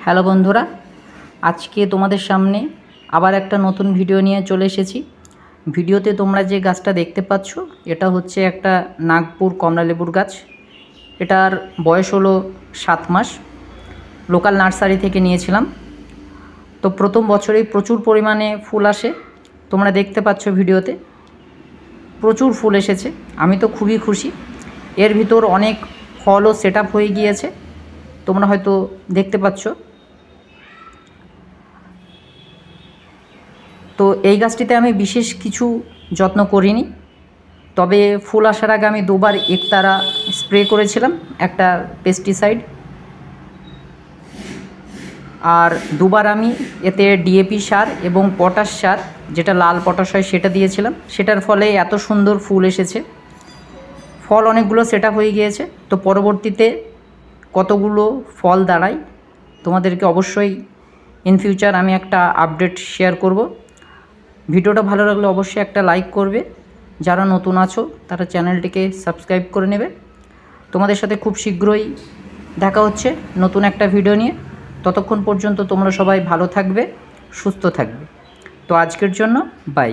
Hello বন্ধুরা, আজকে তোমাদের সামনে আবার একটা নতুন ভিডিও নিয়ে চলে এসেছি। ভিডিওতে তোমরা যে গাছটা দেখতে পাচ্ছ এটা হচ্ছে একটা নাগপুর কমলালেবুর গাছ। এটার বয়স হলো 7 মাস। লোকাল নার্সারি থেকে নিয়েছিলাম। তো প্রথম বছরেই প্রচুর পরিমাণে ফুল আসে। তোমরা দেখতে পাচ্ছ ভিডিওতে প্রচুর ফুল এসেছে। আমি তো খুবই খুশি। এর ভিতর অনেক ফলও সেট আপ হয়ে গিয়েছে, তোমরা হয়তো দেখতে পাচ্ছ। তো এই গাছটিতে আমি বিশেষ কিছু যত্ন করিনি, তবে ফুল আসার আগে আমি দুবার একতারা স্প্রে করেছিলাম, একটা পেস্টিসাইড, আর দুবার আমি এতে ডিএপি সার এবং পটাশ সার, যেটা লাল পটাশ হয়, সেটা দিয়েছিলাম। সেটার ফলে এত সুন্দর ফুল এসেছে, ফল অনেকগুলো সেট আপ হয়ে গিয়েছে। তো পরবর্তীতে কতগুলো ফল দাঁড়ায় তোমাদেরকে অবশ্যই ইন ফিউচার আমি একটা আপডেট শেয়ার করব। ভিডিওটা ভালো লাগলে অবশ্যই একটা লাইক করবে, যারা নতুন আছো তারা চ্যানেলটিকে সাবস্ক্রাইব করে নেবে। তোমাদের সাথে খুব শীঘ্রই দেখা হচ্ছে নতুন একটা ভিডিও নিয়ে। ততক্ষণ পর্যন্ত তোমরা সবাই ভালো থাকবে, সুস্থ থাকবে। তো আজকের জন্য বাই।